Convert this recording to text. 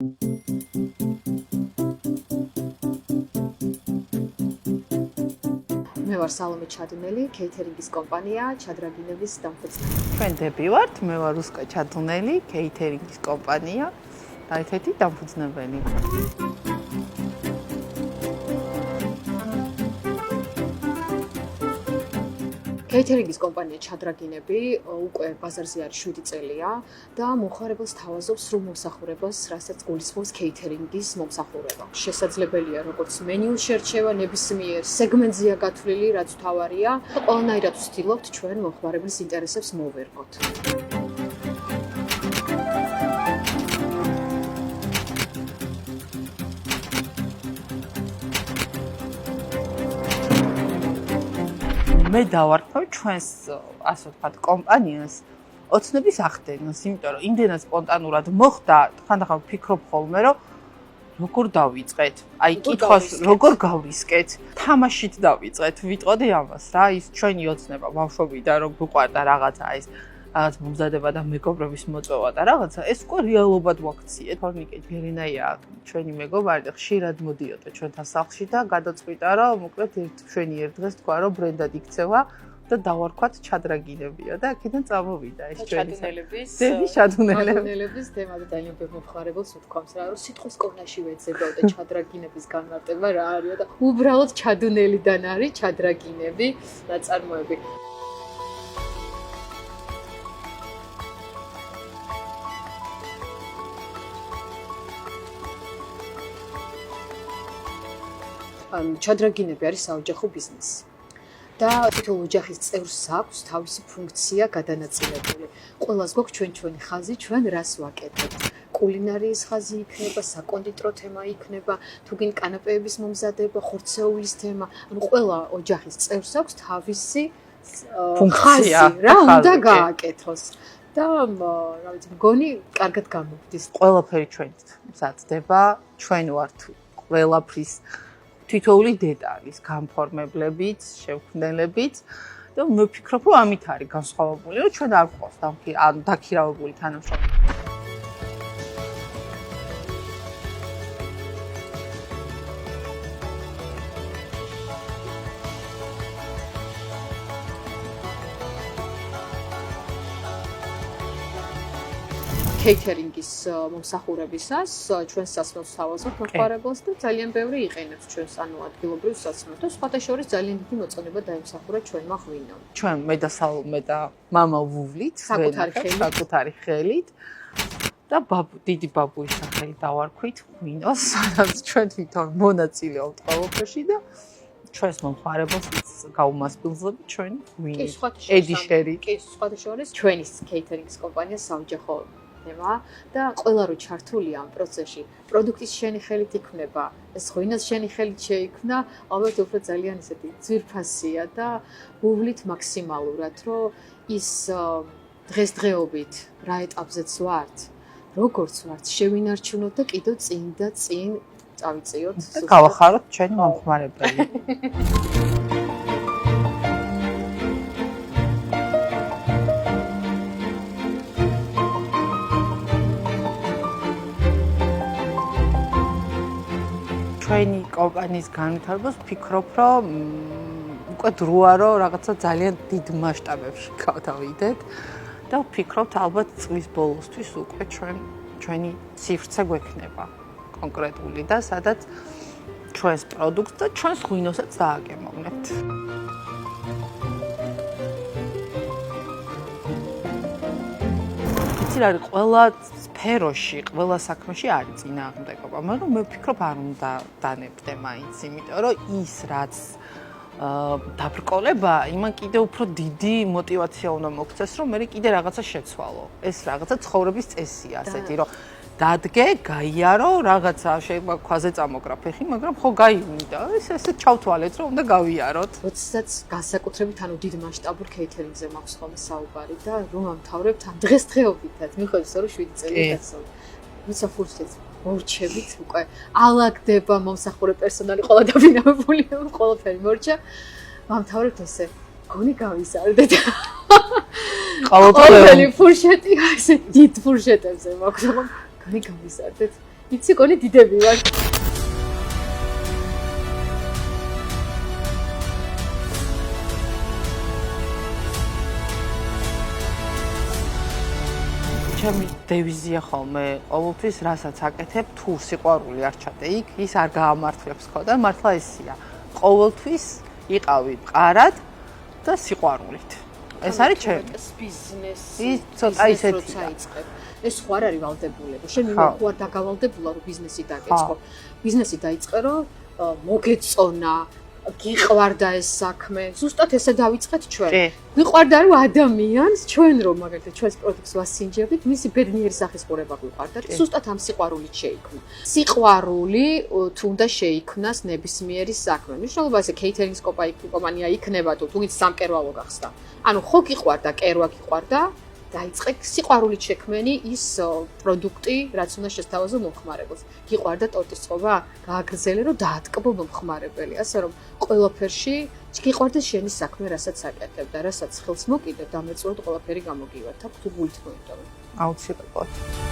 მე ვარ სალომე ჩადუნელი, კეითერინგის კომპანია ჩადრაგინების დამფუძნებელი. ჩვენ დები ვართ, მე ვარ უსკო ჩადუნელი, კეითერინგის კომპანია და ერთ-ერთი დამფუძნებელი. კეითერინგის კომპანია ჩადრაგინები უკვე ბაზარზე არის 7 წელია და მომხმარებელს თავაზობს სრულ მომსახურებას, რასაც გულისხმობს კეითერინგის მომსახურება. შესაძლებელია როგორც მენიუს შერჩევა, ნებისმიერ სეგმენტზეა გათვლილი, რაც თავარია. ყველანაირად ვცდილობთ ჩვენ მომხმარებლის ინტერესებს მოვერგოთ. მე დავარქვევ ჩვენს, ასე ვთქვათ, კომპანიას ოცნების ახდენას, იმიტომ რომ იმდენად სპონტანურად მოხდა, ხანდახან ვფიქრობ ხოლმე, რომ როგორ დავიწყეთ? აი, კითხვას როგორ გავრისკეთ? თამაშით დავიწყეთ, ვიტყოდი ამას რა, ის ჩვენი ოცნება ბავშვობიდან რომ გვყვარდა რაღაცა ეს რაღაც მომზადება და მეგობრების მოწვევა და რაღაცა, ეს უკვე რეალობად ვაქციეთ. თორნიკე ჯერინაია ჩვენი მეგობარი და ხშირად მოდიოდა ჩვენთან სახლში და გადაწყვიტა, რომ მოკლედ ჩვენი ერთ დღეს თქვა, რომ ბრენდად იქცევა და დავარქვათ ჩადრაგინებია და აქედან წამოვიდა ეს ჩვენი ჩადუნელების თემა და ძალიან ბევრ მომხმარებელს უთქვამს რა, რომ სიტყვის კორნაში ვეძებავ და ჩადრაგინების განმარტება რა არისო და უბრალოდ ჩადუნელიდან არის ჩადრაგინები ნაწარმოები. ჩადრაგინები არის საოჯახო ბიზნესი. და თითოეულ ოჯახის წევრს აქვს თავისი ფუნქცია გადანაწილებული. ყველას გვაქვს ჩვენი ხაზი, ჩვენ რას ვაკეთებთ. კულინარიის ხაზი იქნება, საკონდიტრო თემა იქნება, თუ გინ კანაპეების მომზადება, ხორცეულის თემა. ანუ ყველა ოჯახის წევრს აქვს თავისი ფუნქცია რა უნდა გააკეთოს. და რა ვიცი, მგონი კარგად გამოვდის. ყველაფერი ჩვენით მზადდება, ჩვენ ვართ ყველაფრის თითოეული დეტალის განფორმებლებით, შევქმნელებით და მე ვფიქრობ, რომ ამით არის განსხვავებული, რომ ჩვენ არ გვყავს დაქირავებული თანამშრომლები. კეითერინგის მომსახურებისას ჩვენ სასმელს თავაზობთ მომხმარებელს და ძალიან ბევრი იყენებს ჩვენს ანუ ადგილობრივ სასმელს და სხვათა შორის ძალიან დიდი მოწონება დაიმსახურა ჩვენმა ღვინომ. ჩვენ მე და სალომე და მამა ვუვლით საკუთარი ხელით და დიდი ბაბუის სახელით დავარქვით ღვინოს, სადაც ჩვენ თვითონ მონაწილეობთ ყველაფერში და ჩვენს მომხმარებელს გაუმასპინძლებით ჩვენი ღვინით. ედიშერი. კი, სხვათა შორის ჩვენი კეითერინგის კომპანია საოჯახო თემა და ყველა რო ჩართულია ამ პროცესში, პროდუქტის შენი ხელით იქნება, ეს ღვინოს შენი ხელით შეიქმნა, ალბათ უფრო ძალიან ისეთი ძვირფასია და ვუვლით მაქსიმალურად, რომ ის დღესდღეობით რა ეტაპზეც ვართ, როგორც ვართ, შევინარჩუნოთ და კიდევ წინ და წინ წავიწიოთ და გავახაროთ ჩვენი მომხმარებელი. ჩვენი კომპანიის განვითარებას ვფიქრობ, რომ უკვე დროა, რომ რაღაცა ძალიან დიდ მასშტაბებში გავდავიდეთ და ვფიქრობთ, ალბათ წლის ბოლოსთვის უკვე ჩვენი ციფრცე გვექნება კონკრეტული და სადაც ჩვენს პროდუქტს და ჩვენს ღვინოსაც დააგემოვნებთ. იცი რა არის ყველა სფეროში, ყველა საქმეში არის წინააღმდეგობა, მაგრამ მე ვფიქრობ არ უნდა დანებდე მაინც, იმიტომ რომ ის რაც დაბრკოლება, იმან კიდევ უფრო დიდი мотиваცია უნდა მოგცეს, რომ მე კიდე რაღაცა შეცვალო. ეს რაღაცა ცხოვრების წესია, ასეთი, რომ დადგე, გაიარო, რაღაცა შეიძლება ქვაზე წამოგრა ფეხი, მაგრამ ხო გაივნი და ესე ჩავთვალეთ, რომ უნდა გავიაროთ. როდესაც განსაკუთრებით ანუ დიდ მასშტაბურ კეითერინგზე მაქვს ხოლმე საუბარი და რომ ამთავრებთ ამ დღესდღეობითაც, მიხედვით, რომ 7 წელი გასულა. როცა ფურცეთ მორჩებით უკვე ალაგდება მომსახურე პერსონალი ყველა დაბინავებული, ყველაფერი მორჩა. ამთავრებთ ესე გონი გავიზარდეთ. ყოველი ფურშეტი ესე დიდ ფურშეტებზე მაქვს. გონი გავიზარდეთ. იცი კონი დიდები ვარ. ჩემი დევიზია ხოლმე ყოველთვის რასაც აკეთებ თუ სიყვარული არ ჩადე იქ ის არ გაამართლებს ხო და მართლა ესია ყოველთვის იყავი მყარად და სიყვარულით ეს არის ჩემი ბიზნესი ის ცოტა ისეთია ეს ხო არ არის ვალდებულება შენ ხო არ დაგავალდებულა რომ ბიზნესი დაიწყო ბიზნესი დაიწყე რომ მოგეწონა გიყვარდა ეს საქმე ზუსტად ესე დავიწყეთ ჩვენ გიყვარდა რომ ადამიანს ჩვენ რომ მაგალითად ჩვენს პროდუქტს ვასინჯებდით მისი ბედნიერი სახის ყურება გიყვარდა ზუსტად ამ სიყვარულით შეიქმნა სიყვარული თუ უნდა შეიქმნას ნებისმიერი საქმე მნიშვნელობა ესე კეითერინგის კომპანია იქნება თუ თუნდაც სამკერვალო გახსდა ანუ ხო გიყვარდა კერვა გიყვარდა დაიწყე სიყვარულით შექმენი ის პროდუქტი, რაც უნდა შესთავაზო მომხმარებელს. გიყვარდა ტორტის წყობა, გააგრძელე რომ დაატკბო მომხმარებელი, ასე რომ ყველაფერში გიყვარდა შენი საქმე, რასაც აკეთებ და რასაც ხელს მოკიდებ, დამეწურად ყველაფერი გამოგივართ. აქ თუ გულით მოიტოვე. აუცილებლად.